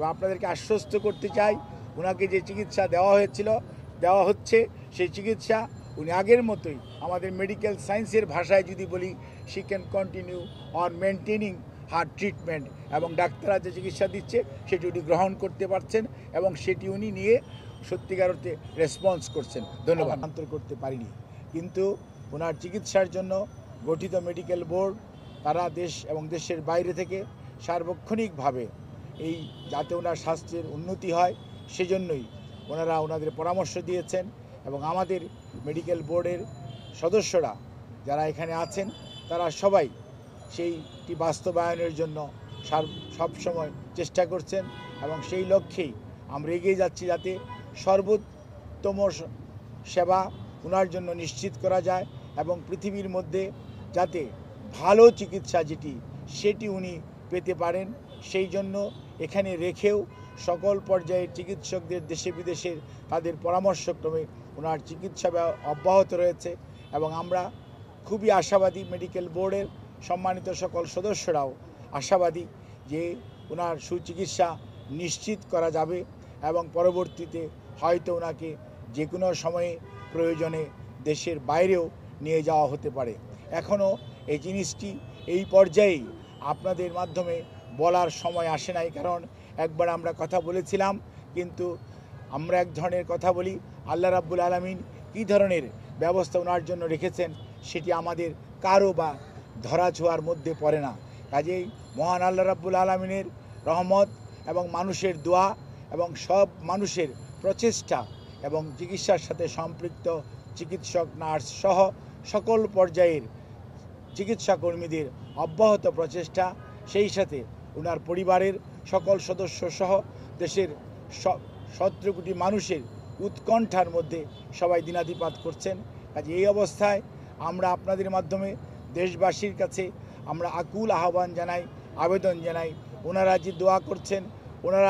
তো আপনাদেরকে আশ্বস্ত করতে চাই, ওনাকে যে চিকিৎসা দেওয়া হচ্ছে সেই চিকিৎসা উনি আগের মতোই, আমাদের মেডিকেল সায়েন্সের ভাষায় যদি বলি, she can continue on maintaining her treatment, এবং ডাক্তাররা যে চিকিৎসা দিচ্ছে সেটি উনি গ্রহণ করতে পারছেন এবং সেটি উনি নিয়ে সত্যিকার অর্থে রেসপন্স করছেন। ধন্যবাদ। আন্তর করতে পারিনি, কিন্তু ওনার চিকিৎসার জন্য গঠিত মেডিকেল বোর্ড তারা দেশ এবং দেশের বাইরে থেকে সার্বক্ষণিকভাবে এই যাতে ওনার স্বাস্থ্যের উন্নতি হয় সেজন্যই ওনারা ওনাদের পরামর্শ দিয়েছেন, এবং আমাদের মেডিকেল বোর্ডের সদস্যরা যারা এখানে আছেন তারা সবাই সেইটি বাস্তবায়নের জন্য সবসময় চেষ্টা করছেন, এবং সেই লক্ষ্যেই আমরা এগিয়ে যাচ্ছি যাতে সর্বোত্তম সেবা ওনার জন্য নিশ্চিত করা যায়, এবং পৃথিবীর মধ্যে যাতে ভালো চিকিৎসা সেটি উনি পেতে পারেন সেই জন্য এখানে রেখেও সকল পর্যায়ের চিকিৎসকদের দেশে বিদেশের তাদের পরামর্শক্রমে ওনার চিকিৎসা অব্যাহত রয়েছে, এবং আমরা খুবই আশাবাদী, মেডিকেল বোর্ডের সম্মানিত সকল সদস্যরাও আশাবাদী যে ওনার সুচিকিৎসা নিশ্চিত করা যাবে, এবং পরবর্তীতে হয়তো ওনাকে যে কোনো সময়ে প্রয়োজনে দেশের বাইরেও নিয়ে যাওয়া হতে পারে। এখনও এই জিনিসটি এই পর্যায়েই আপনাদের মাধ্যমে বলার সময় আসে নাই, কারণ একবার আমরা কথা বলেছিলাম, কিন্তু আমরা এক ধরনের কথা বলি, আল্লাহ রাব্বুল আলামিন কী ধরনের ব্যবস্থা ওনার জন্য রেখেছেন সেটি আমাদের কারো বা ধরাছোঁয়ার মধ্যে পড়ে না। কাজেই মহান আল্লাহ রাব্বুল আলামিনের রহমত এবং মানুষের দোয়া এবং সব মানুষের প্রচেষ্টা এবং চিকিৎসার সাথে সম্পৃক্ত চিকিৎসক, নার্স সহ সকল পর্যায়ের চিকিৎসা কর্মীদের অব্যাহত প্রচেষ্টা, সেই সাথে ওনার পরিবারের সকল সদস্য সহ দেশের 17 কোটি মানুষের উৎকণ্ঠার মধ্যে সবাই দিনাতিপাত করছেন। কাজে এই অবস্থায় আমরা আপনাদের মাধ্যমে দেশবাসীর কাছে আমরা আকুল আহ্বান জানাই, আবেদন জানাই, ওনারা যে দোয়া করছেন, ওনার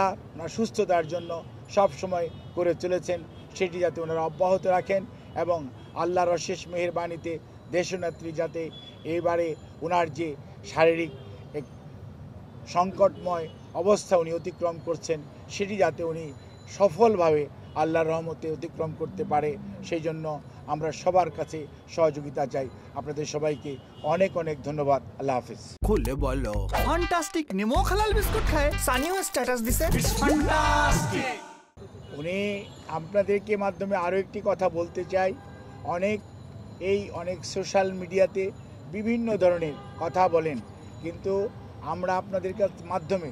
সুস্থতার জন্য সব সময় করে চলেছেন, সেটি যাতে ওনারা অব্যাহত রাখেন, এবং আল্লাহর অশেষ মেহেরবানিতে দেশনেত্রী যাতে এবারে ওনার যে শারীরিক এক সংকটময় অবস্থা উনি অতিক্রম করছেন সেটি যাতে উনি সফলভাবে আল্লাহর রহমতে অতিক্রম করতে পারে, সেই জন্য আমরা সবার কাছে সহযোগিতা চাই। আপনাদের সবাইকে অনেক অনেক ধন্যবাদ। আল্লাহ হাফেজ। খুলে বলো ফ্যান্টাস্টিক নিমো খালাল বিস্কুট খায় সানিও স্ট্যাটাস দিছে ফ্যান্টাস্টিক। উনি আপনাদেরকে মাধ্যমে আরও একটি কথা বলতে চাই, অনেক সোশ্যাল মিডিয়াতে বিভিন্ন ধরনের কথা বলেন, কিন্তু আমরা আপনাদের মাধ্যমে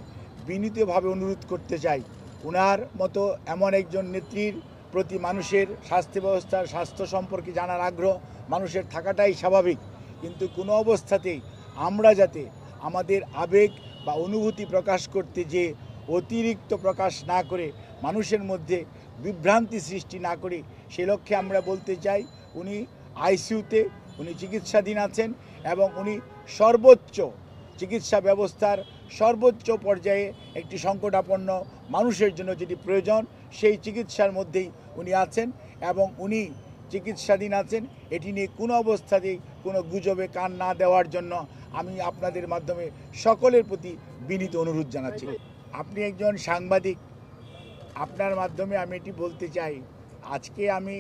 বিনীতভাবে অনুরোধ করতে চাই, ওনার মতো এমন একজন নেত্রীর প্রতি মানুষের স্বাস্থ্য ব্যবস্থার স্বাস্থ্য সম্পর্কে জানার আগ্রহ মানুষের থাকাটাই স্বাভাবিক, কিন্তু কোনো অবস্থাতেই আমরা যাতে আমাদের আবেগ বা অনুভূতি প্রকাশ করতে যে অতিরিক্ত প্রকাশ না করে মানুষের মধ্যে বিভ্রান্তি সৃষ্টি না করি, সে লক্ষ্যে আমরা বলতে চাই উনি আইসিইউতে উনি চিকিৎসাধীন আছেন, এবং উনি সর্বোচ্চ চিকিৎসা ব্যবস্থার সর্বোচ্চ পর্যায়ে একটি সংকটাপন্ন মানুষের জন্য যেটি প্রয়োজন সেই চিকিৎসার মধ্যেই উনি আছেন, এবং উনি চিকিৎসাধীন আছেন। এটি নিয়ে কোনো অবস্থাতেই কোনো গুজবে কান না দেওয়ার জন্য আমি আপনাদের মাধ্যমে সকলের প্রতি বিনীত অনুরোধ জানাচ্ছি। আপনি একজন সাংবাদিক, আপনার মাধ্যমে আমি এটি বলতে চাই, আজকে আমি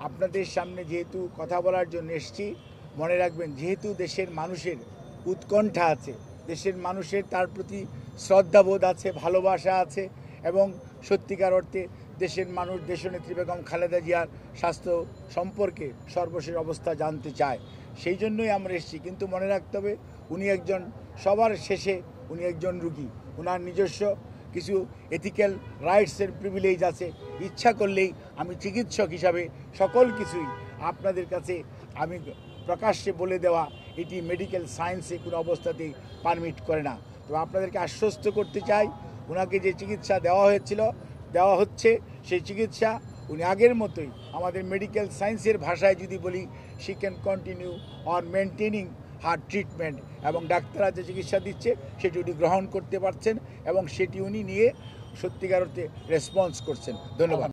আপনাদের সামনে যেহেতু কথা বলার জন্য এসেছি, মনে রাখবেন যেহেতু দেশের মানুষের উৎকণ্ঠা আছে, দেশের মানুষের তার প্রতি শ্রদ্ধাবোধ আছে, ভালোবাসা আছে, এবং সত্যিকার অর্থে দেশের মানুষ দেশনেত্রী বেগম খালেদা জিয়ার স্বাস্থ্য সম্পর্কে সর্বশেষ অবস্থা জানতে চায়, সেই জন্যই আমরা এসেছি। কিন্তু মনে রাখতে হবে উনি একজন সবার শেষে উনি একজন রুগী, ওনার নিজস্ব কিছু এথিক্যাল রাইটসের প্রিভিলেজ আছে। ইচ্ছা করলেই আমি চিকিৎসক হিসাবে সকল কিছুই আপনাদের কাছে আমি প্রকাশ্যে বলে দেওয়া এটি মেডিকেল সায়েন্সে কোনো অবস্থাতেই পারমিট করে না। তো আপনাদেরকে আশ্বস্ত করতে চাই, ওনাকে যে চিকিৎসা দেওয়া হচ্ছে সেই চিকিৎসা উনি আগের মতোই, আমাদের মেডিকেল সায়েন্সের ভাষায় যদি বলি, she can continue on maintaining her treatment, এবং ডাক্তাররা যে চিকিৎসা দিচ্ছে সেটি উনি গ্রহণ করতে পারছেন এবং সেটি উনি নিয়ে সত্যিকার অর্থে রেসপন্স করছেন। ধন্যবাদ।